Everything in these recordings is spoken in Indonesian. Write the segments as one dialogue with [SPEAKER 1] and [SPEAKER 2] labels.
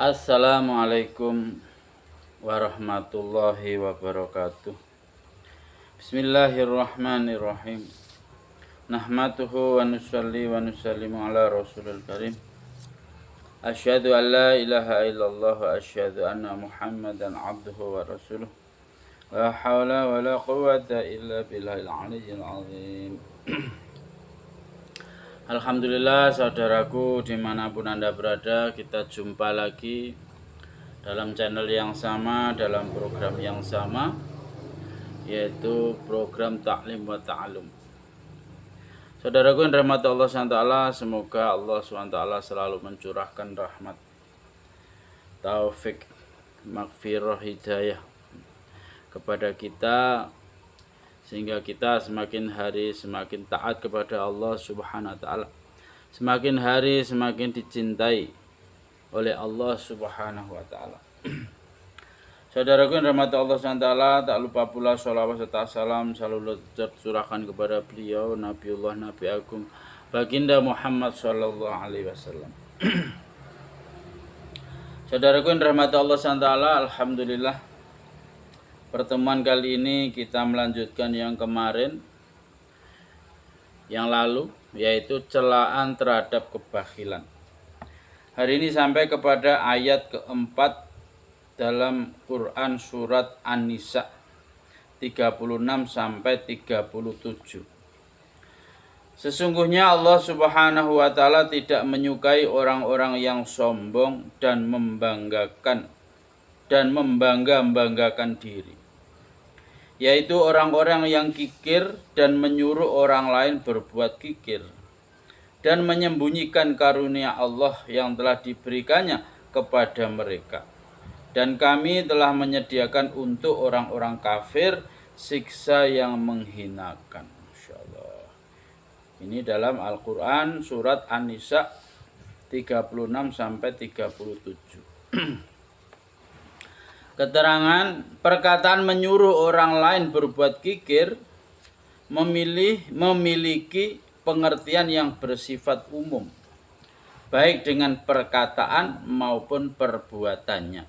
[SPEAKER 1] Assalamualaikum warahmatullahi wabarakatuh. Bismillahirrahmanirrahim. Nahmaduhu wa nusalli wa nusallimu ala rasulil karim. Asyhadu an la ilaha illallah wa asyhadu anna muhammadan abduhu wa rasuluh. La hawla wa la quwwata illa billahil aliyyil azim. Alhamdulillah saudaraku dimanapun Anda berada, kita jumpa lagi dalam channel yang sama, dalam program yang sama, yaitu program Ta'lim wa Ta'alum. Saudaraku yang dirahmati Allah SWT, semoga Allah SWT selalu mencurahkan rahmat, taufik, maghfirah, hidayah kepada kita, sehingga kita semakin hari semakin taat kepada Allah Subhanahu wa taala. Semakin hari semakin dicintai oleh Allah Subhanahu wa taala. Saudaraku yang dirahmati Allah SWT, tak lupa pula sholawat serta salam selalu tercurahkan kepada beliau Nabiullah Nabi Agung Baginda Muhammad sallallahu alaihi wasallam. Saudaraku yang dirahmati Allah SWT, alhamdulillah pertemuan kali ini kita melanjutkan yang kemarin, yang lalu, yaitu celaan terhadap kebakhilan. Hari ini sampai kepada ayat keempat dalam Quran surat An-Nisa 36 sampai 37. Sesungguhnya Allah Subhanahu wa taala tidak menyukai orang-orang yang sombong dan membangga-banggakan diri, yaitu orang-orang yang kikir dan menyuruh orang lain berbuat kikir dan menyembunyikan karunia Allah yang telah diberikannya kepada mereka. Dan kami telah menyediakan untuk orang-orang kafir siksa yang menghinakan. Insyaallah. Ini dalam Al-Quran surat An-Nisa 36 sampai 37. Keterangan perkataan menyuruh orang lain berbuat kikir memiliki pengertian yang bersifat umum, baik dengan perkataan maupun perbuatannya.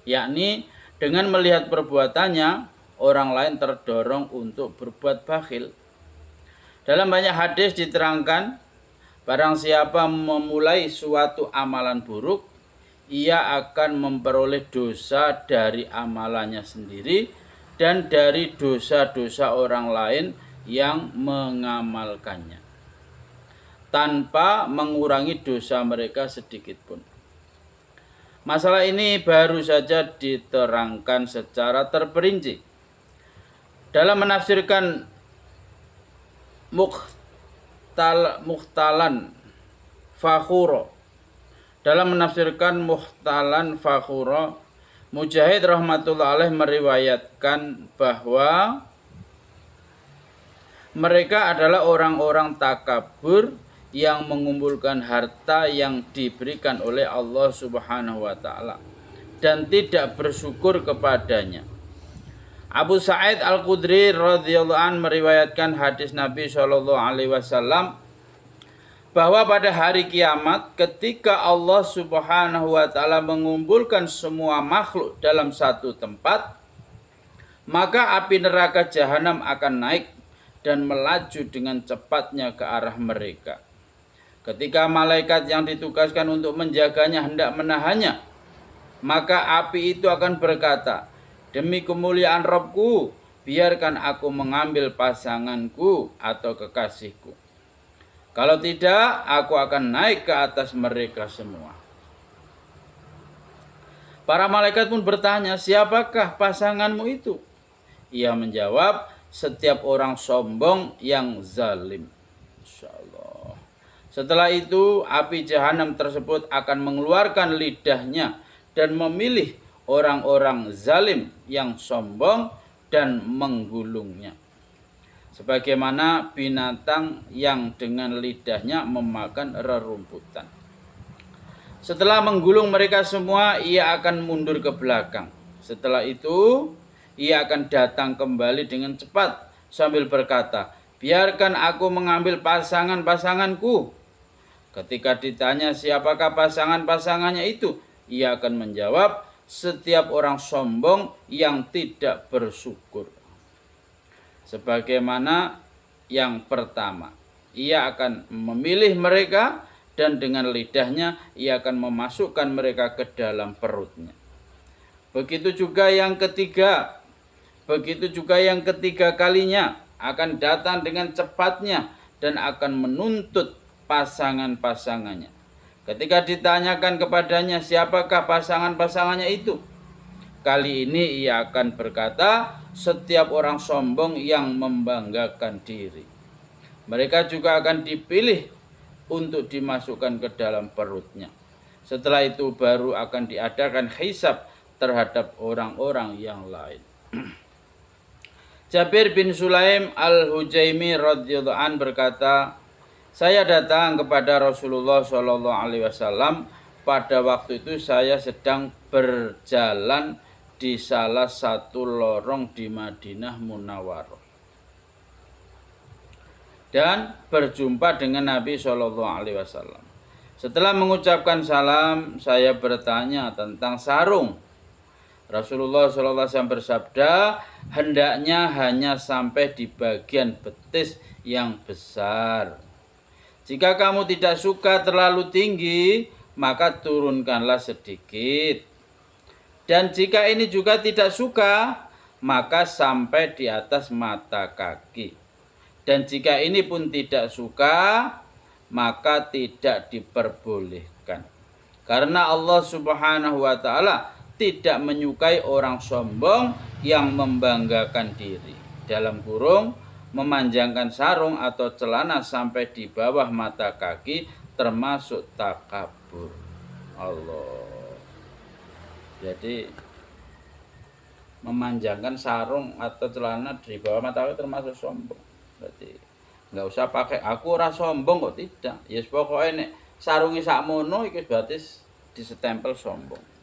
[SPEAKER 1] Yakni dengan melihat perbuatannya, orang lain terdorong untuk berbuat bakhil. Dalam banyak hadis diterangkan, barang siapa memulai suatu amalan buruk, ia akan memperoleh dosa dari amalannya sendiri dan dari dosa-dosa orang lain yang mengamalkannya, tanpa mengurangi dosa mereka sedikit pun. Masalah ini baru saja diterangkan secara terperinci dalam menafsirkan muhtalan fakhuro. Dalam menafsirkan muhtalan fakhuro, Mujahid rahmatullah alaih meriwayatkan bahwa mereka adalah orang-orang takabur yang mengumpulkan harta yang diberikan oleh Allah Subhanahu wa taala dan tidak bersyukur kepadanya. Abu Sa'id Al-Khudri radhiyallahu an meriwayatkan hadis Nabi sallallahu alaihi wasallam bahwa pada hari kiamat ketika Allah Subhanahu wa taala mengumpulkan semua makhluk dalam satu tempat, maka api neraka jahanam akan naik dan melaju dengan cepatnya ke arah mereka. Ketika malaikat yang ditugaskan untuk menjaganya hendak menahannya, maka api itu akan berkata, "Demi kemuliaan Rabbku, biarkan aku mengambil pasanganku atau kekasihku. Kalau tidak, aku akan naik ke atas mereka semua." Para malaikat pun bertanya, "Siapakah pasanganmu itu?" Ia menjawab, "Setiap orang sombong yang zalim." Insyaallah. Setelah itu, api jahanam tersebut akan mengeluarkan lidahnya dan memilih orang-orang zalim yang sombong dan menggulungnya, sebagaimana binatang yang dengan lidahnya memakan rerumputan. Setelah menggulung mereka semua, ia akan mundur ke belakang. Setelah itu, ia akan datang kembali dengan cepat sambil berkata, "Biarkan aku mengambil pasangan-pasanganku." Ketika ditanya siapakah pasangan-pasangannya itu, Ia akan menjawab, setiap orang sombong yang tidak bersyukur. Sebagaimana yang pertama, ia akan memilih mereka dan dengan lidahnya ia akan memasukkan mereka ke dalam perutnya. Begitu juga yang ketiga kalinya akan datang dengan cepatnya dan akan menuntut pasangan-pasangannya. Ketika ditanyakan kepadanya siapakah pasangan-pasangannya itu, kali ini ia akan berkata, setiap orang sombong yang membanggakan diri. Mereka juga akan dipilih untuk dimasukkan ke dalam perutnya. Setelah itu baru akan diadakan hisab terhadap orang-orang yang lain. Jabir bin Sulaim al-Hujaimi radhiyallahu an berkata, saya datang kepada Rasulullah Shallallahu Alaihi Wasallam. Pada waktu itu saya sedang berjalan di salah satu lorong di Madinah Munawwarah dan berjumpa dengan Nabi Shallallahu Alaihi Wasallam. Setelah mengucapkan salam, saya bertanya tentang sarung. Rasulullah Shallallahu Alaihi Wasallam bersabda, hendaknya hanya sampai di bagian betis yang besar. Jika kamu tidak suka terlalu tinggi, maka turunkanlah sedikit. Dan jika ini juga tidak suka, maka sampai di atas mata kaki. Dan jika ini pun tidak suka, maka tidak diperbolehkan. Karena Allah Subhanahu wa Ta'ala tidak menyukai orang sombong yang membanggakan diri. Dalam kurung, memanjangkan sarung atau celana sampai di bawah mata kaki termasuk takabur. Allah. Jadi memanjangkan sarung atau celana di bawah mata kaki termasuk sombong. Berarti nggak usah pakai aku ora sombong kok, tidak. Ya yes, pokoknya nek sarungi sakmono iki berarti disestempel sombong.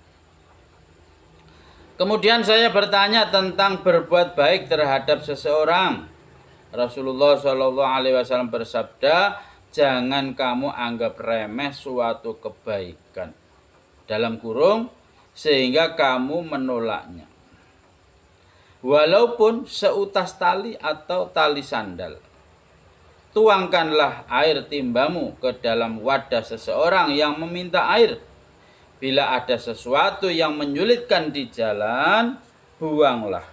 [SPEAKER 1] Kemudian saya bertanya tentang berbuat baik terhadap seseorang. Rasulullah Shallallahu Alaihi Wasallam bersabda, jangan kamu anggap remeh suatu kebaikan. Dalam kurung, sehingga kamu menolaknya. Walaupun seutas tali atau tali sandal. Tuangkanlah air timbamu ke dalam wadah seseorang yang meminta air. Bila ada sesuatu yang menyulitkan di jalan, buanglah.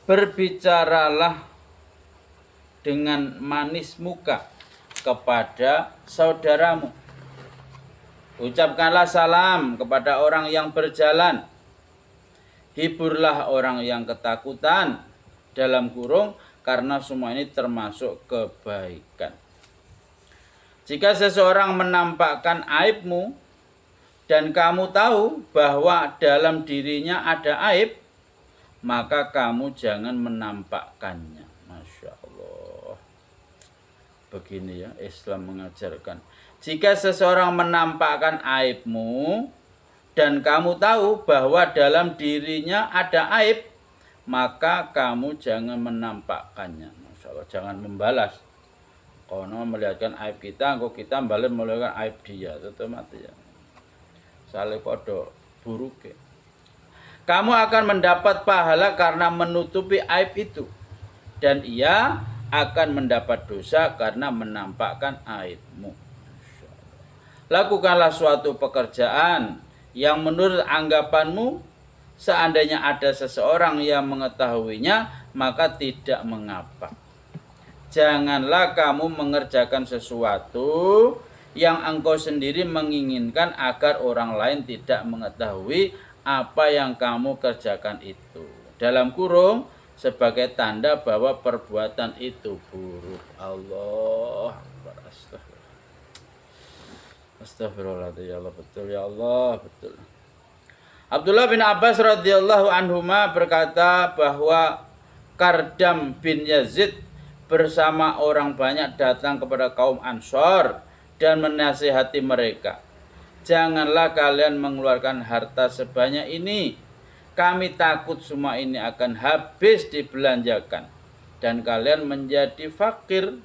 [SPEAKER 1] Berbicaralah dengan manis muka kepada saudaramu. Ucapkanlah salam kepada orang yang berjalan. Hiburlah orang yang ketakutan. Dalam kurung, karena semua ini termasuk kebaikan. Jika seseorang menampakkan aibmu dan kamu tahu bahwa dalam dirinya ada aib, maka kamu jangan menampakkannya. Masya Allah. Begini ya, Islam mengajarkan. Jika seseorang menampakkan aibmu dan kamu tahu bahwa dalam dirinya ada aib, maka kamu jangan menampakkannya. Masya Allah, jangan membalas. Kalau melihatkan aib kita, kok kita balik melihatkan aib dia, tetap mati ya. Saling podo buruk ya. Kamu akan mendapat pahala karena menutupi aib itu. Dan ia akan mendapat dosa karena menampakkan aibmu. Lakukanlah suatu pekerjaan yang menurut anggapanmu, seandainya ada seseorang yang mengetahuinya, maka tidak mengapa. Janganlah kamu mengerjakan sesuatu yang engkau sendiri menginginkan agar orang lain tidak mengetahui apa yang kamu kerjakan itu. Dalam kurung, sebagai tanda bahwa perbuatan itu buruk. Allah Akbar. Astagfirullahaladzim. Ya Allah, betul ya Allah, betul. Abdullah bin Abbas radhiyallahu anhuma berkata bahwa Kardam bin Yazid bersama orang banyak datang kepada kaum Ansor dan menasihati mereka. Janganlah kalian mengeluarkan harta sebanyak ini. Kami takut semua ini akan habis dibelanjakan dan kalian menjadi fakir.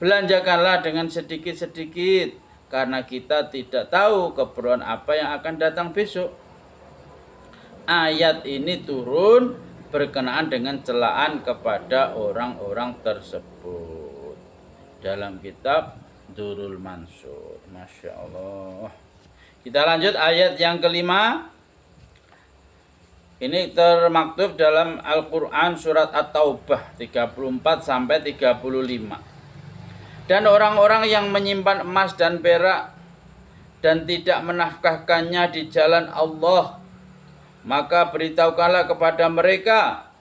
[SPEAKER 1] Belanjakanlah dengan sedikit-sedikit karena kita tidak tahu keperluan apa yang akan datang besok. Ayat ini turun berkenaan dengan celaan kepada orang-orang tersebut dalam kitab Durrul Mansur. Masya Allah. Kita lanjut ayat yang kelima. Ini termaktub dalam Al-Quran surat At-Taubah 34 sampai 35. Dan orang-orang yang menyimpan emas dan perak dan tidak menafkahkannya di jalan Allah, maka beritahukanlah kepada mereka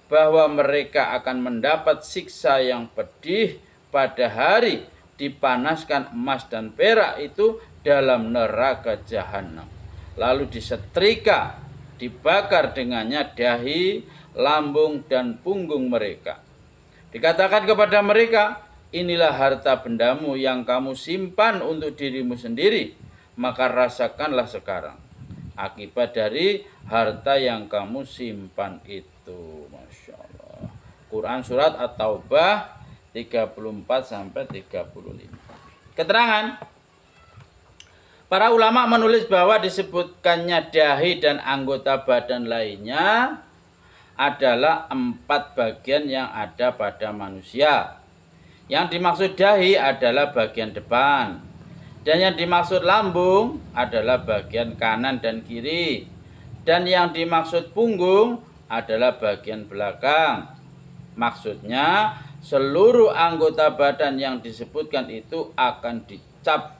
[SPEAKER 1] bahwa mereka akan mendapat siksa yang pedih pada hari dipanaskan emas dan perak itu dalam neraka jahanam. Lalu disetrika, dibakar dengannya dahi, lambung, dan punggung mereka. Dikatakan kepada mereka, inilah harta bendamu yang kamu simpan untuk dirimu sendiri, maka rasakanlah sekarang akibat dari harta yang kamu simpan itu. Masya Allah. Quran surat At-Taubah 34 sampai 35. Keterangan. Para ulama menulis bahwa disebutkannya dahi dan anggota badan lainnya adalah 4 bagian yang ada pada manusia. Yang dimaksud dahi adalah bagian depan. Dan yang dimaksud lambung adalah bagian kanan dan kiri. Dan yang dimaksud punggung adalah bagian belakang. Maksudnya seluruh anggota badan yang disebutkan itu akan dicap.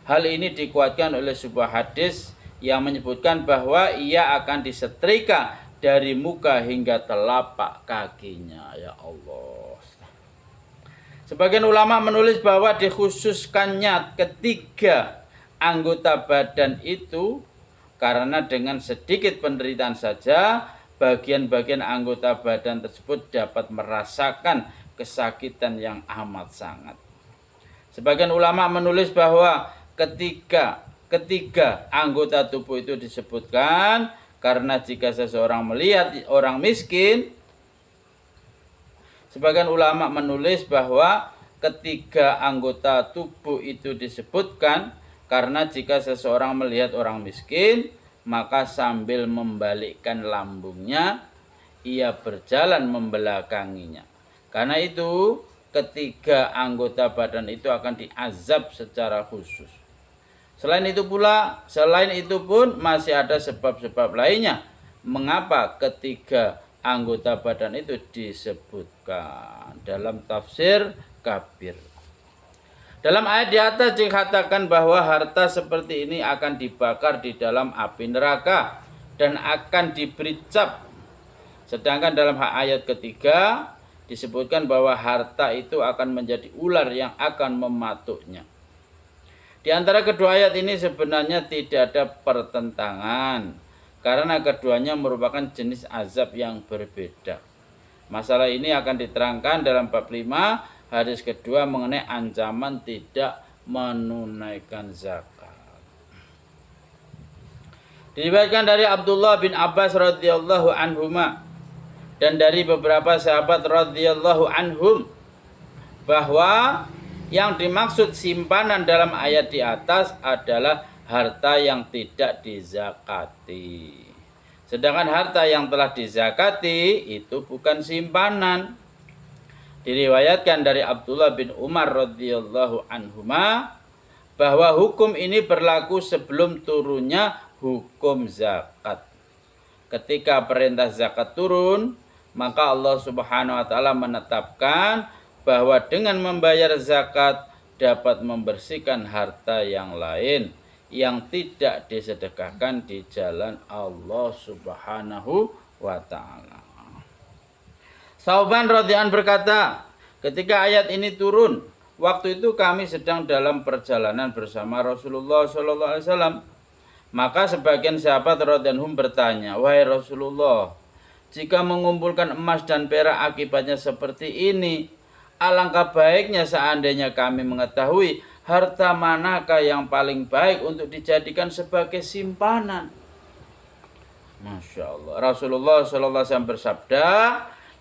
[SPEAKER 1] Hal ini dikuatkan oleh sebuah hadis yang menyebutkan bahwa ia akan disetrika dari muka hingga telapak kakinya. Ya Allah. Sebagian ulama menulis bahwa dikhususkannya ketiga anggota badan itu karena dengan sedikit penderitaan saja bagian-bagian anggota badan tersebut dapat merasakan kesakitan yang amat sangat. Sebagian ulama menulis bahwa ketiga anggota tubuh itu disebutkan karena jika seseorang melihat orang miskin, sebagian ulama menulis bahwa ketiga anggota tubuh itu disebutkan karena jika seseorang melihat orang miskin, maka sambil membalikkan lambungnya, ia berjalan membelakanginya. Karena itu, ketiga anggota badan itu akan diazab secara khusus. Selain itu pun masih ada sebab-sebab lainnya mengapa ketiga anggota badan itu disebutkan dalam tafsir Kabir. Dalam ayat di atas dikatakan bahwa harta seperti ini akan dibakar di dalam api neraka dan akan diberi cap. Sedangkan dalam ayat ketiga disebutkan bahwa harta itu akan menjadi ular yang akan mematuknya. Di antara kedua ayat ini sebenarnya tidak ada pertentangan karena keduanya merupakan jenis azab yang berbeda. Masalah ini akan diterangkan dalam bab 5 hadis kedua mengenai ancaman tidak menunaikan zakat. Diriwayatkan dari Abdullah bin Abbas radhiyallahu anhuma dan dari beberapa sahabat radhiyallahu anhum bahwa yang dimaksud simpanan dalam ayat di atas adalah harta yang tidak dizakati. Sedangkan harta yang telah dizakati itu bukan simpanan. Diriwayatkan dari Abdullah bin Umar radhiyallahu anhuma bahwa hukum ini berlaku sebelum turunnya hukum zakat. Ketika perintah zakat turun, maka Allah Subhanahu wa taala menetapkan bahwa dengan membayar zakat dapat membersihkan harta yang lain yang tidak disedekahkan di jalan Allah Subhanahu wa taala. Sauban radhiyallahu berkata, ketika ayat ini turun, waktu itu kami sedang dalam perjalanan bersama Rasulullah sallallahu alaihi wasallam. Maka sebagian sahabat radhiyallahu bertanya, "Wahai Rasulullah, jika mengumpulkan emas dan perak akibatnya seperti ini, alangkah baiknya seandainya kami mengetahui harta manakah yang paling baik untuk dijadikan sebagai simpanan." Masya Allah. Rasulullah SAW bersabda,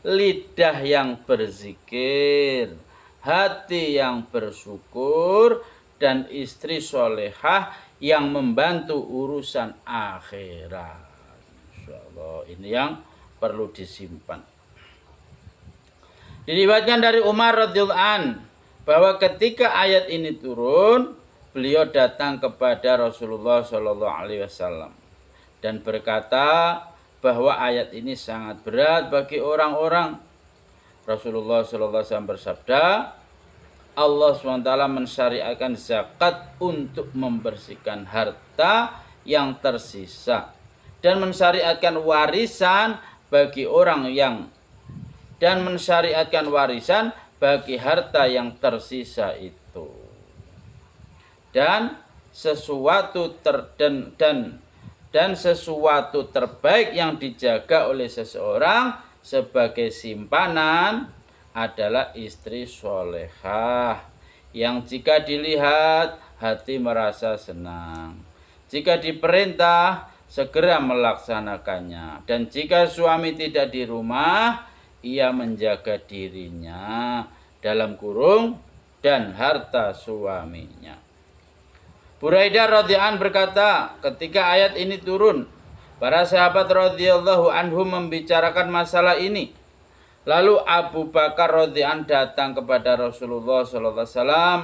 [SPEAKER 1] lidah yang berzikir, hati yang bersyukur, dan istri solehah yang membantu urusan akhirat. Insyaallah ini yang perlu disimpan. Diriwayatkan dari Umar radhiyallahu an bahwa ketika ayat ini turun, beliau datang kepada Rasulullah Shallallahu Alaihi Wasallam dan berkata bahwa ayat ini sangat berat bagi orang-orang. Rasulullah Shallallahu Alaihi Wasallam bersabda, Allah SWT mensyariatkan zakat untuk membersihkan harta yang tersisa dan mensyariatkan warisan bagi harta yang tersisa itu. Dan sesuatu terbaik yang dijaga oleh seseorang sebagai simpanan adalah istri solehah yang jika dilihat hati merasa senang, jika diperintah segera melaksanakannya, dan jika suami tidak di rumah ia menjaga dirinya dalam kurung dan harta suaminya. Buraidah radhiyallahu anhu berkata, ketika ayat ini turun, para sahabat radhiyallahu anhum membicarakan masalah ini. Lalu Abu Bakar radhiyallahu anhu datang kepada Rasulullah sallallahu alaihi wasallam,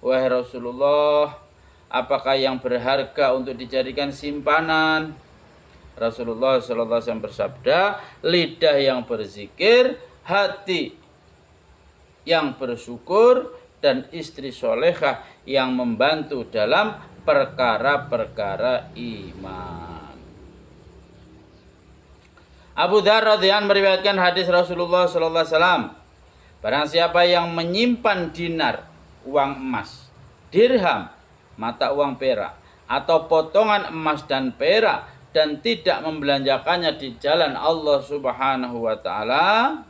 [SPEAKER 1] "Wahai Rasulullah, apakah yang berharga untuk dijadikan simpanan?" Rasulullah sallallahu alaihi wasallam bersabda, "Lidah yang berzikir, hati yang bersyukur, dan istri solehah yang membantu dalam perkara-perkara iman." Abu Dzar radhiyallahu anhu meriwayatkan hadis Rasulullah sallallahu alaihi wasallam, barang siapa yang menyimpan dinar, uang emas, dirham, mata uang perak, atau potongan emas dan perak dan tidak membelanjakannya di jalan Allah Subhanahu wa taala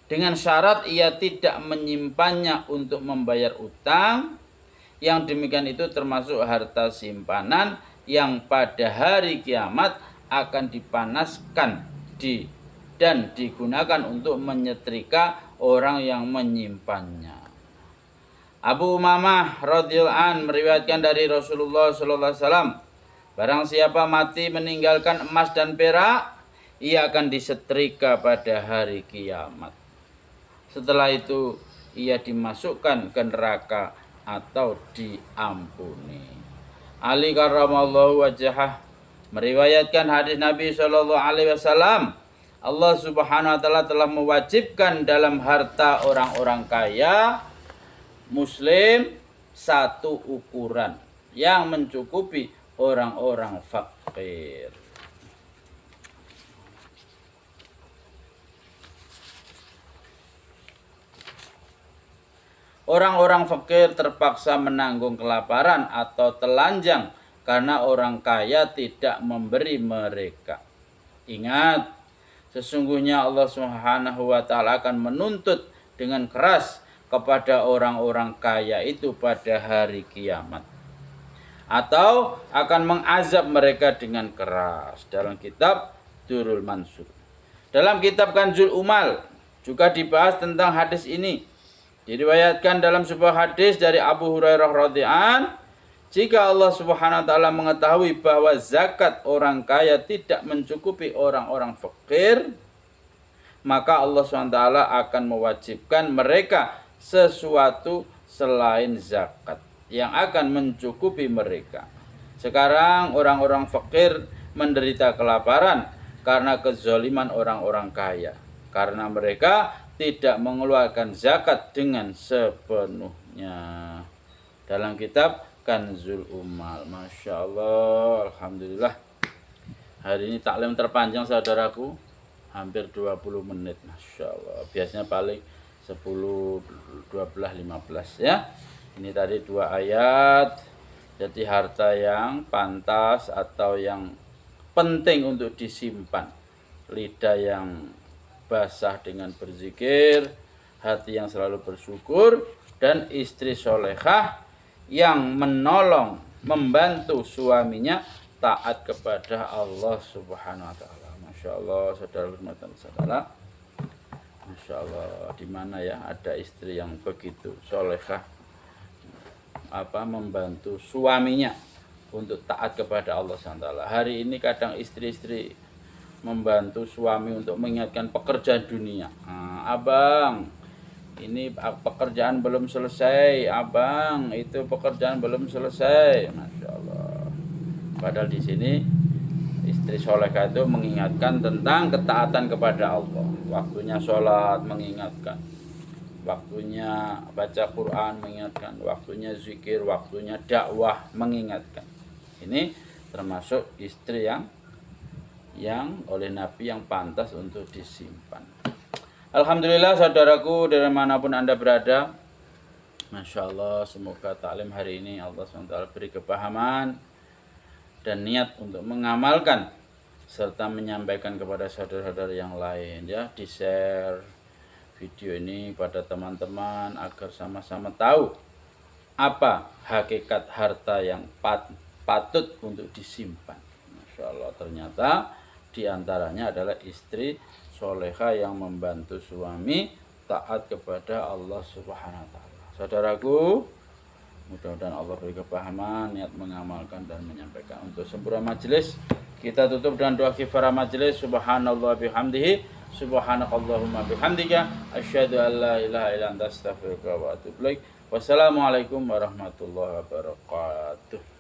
[SPEAKER 1] dengan syarat ia tidak menyimpannya untuk membayar utang, yang demikian itu termasuk harta simpanan yang pada hari kiamat akan dipanaskan dan digunakan untuk menyetrika orang yang menyimpannya. Abu Umamah radhiyallahu anhu meriwayatkan dari Rasulullah sallallahu alaihi wasallam, barang siapa mati meninggalkan emas dan perak, ia akan disetrika pada hari kiamat. Setelah itu ia dimasukkan ke neraka atau diampuni. Ali karramallahu wajhah meriwayatkan hadis Nabi sallallahu alaihi wasallam, Allah Subhanahu wa taala telah mewajibkan dalam harta orang-orang kaya muslim satu ukuran yang mencukupi orang-orang fakir. Orang-orang fakir terpaksa menanggung kelaparan atau telanjang karena orang kaya tidak memberi mereka. Ingat, sesungguhnya Allah Subhanahu wa taala akan menuntut dengan keras kepada orang-orang kaya itu pada hari kiamat, atau akan mengazab mereka dengan keras. Dalam kitab Durrul Mansur. Dalam kitab Kanzul Umal juga dibahas tentang hadis ini. Diriwayatkan dalam sebuah hadis dari Abu Hurairah radhiyallahu anhu, jika Allah Subhanahu wa taala mengetahui bahwa zakat orang kaya tidak mencukupi orang-orang fakir, maka Allah Subhanahu wa taala akan mewajibkan mereka sesuatu selain zakat yang akan mencukupi mereka. Sekarang orang-orang fakir menderita kelaparan karena kezaliman orang-orang kaya, karena mereka tidak mengeluarkan zakat dengan sepenuhnya. Dalam kitab Kanzul Umal. Masya Allah, alhamdulillah. Hari ini taklim terpanjang saudaraku, hampir 20 menit. Masya Allah. Biasanya paling 10, 12, 15 ya. Ini tadi 2 ayat. Jadi harta yang pantas atau yang penting untuk disimpan. Lidah yang basah dengan berzikir, hati yang selalu bersyukur, dan istri solehah yang menolong, membantu suaminya taat kepada Allah Subhanahu wa taala. Masya Allah, saudara-saudara. Masya Allah, di mana ya ada istri yang begitu solehah, membantu suaminya untuk taat kepada Allah SWT. Hari ini kadang istri-istri membantu suami untuk mengingatkan pekerjaan dunia. Abang, ini pekerjaan belum selesai. Abang, itu pekerjaan belum selesai. Masya Allah. Padahal di sini istri solehah itu mengingatkan tentang ketaatan kepada Allah. Waktunya sholat mengingatkan, waktunya baca Quran mengingatkan, waktunya zikir, waktunya dakwah mengingatkan. Ini termasuk istri yang oleh Nabi yang pantas untuk disimpan. Alhamdulillah saudaraku dari manapun Anda berada, Masya Allah, semoga taklim hari ini Allah SWT beri kepahaman dan niat untuk mengamalkan serta menyampaikan kepada saudara-saudara yang lain ya, di-share video ini pada teman-teman agar sama-sama tahu apa hakikat harta yang patut untuk disimpan. Masya Allah, ternyata diantaranya adalah istri soleha yang membantu suami taat kepada Allah Subhanahu wa Ta'ala. Saudaraku, mudah-mudahan Allah beri kepahaman, niat mengamalkan dan menyampaikan. Untuk sempurna majelis, kita tutup dengan doa kifarah majelis. Subhanallah bihamdihi, subhanakallahumma bihamdika, asyhadu an la ilaha illa anta astaghfiruka wa atubu ilaik. Wassalamualaikum warahmatullahi wabarakatuh.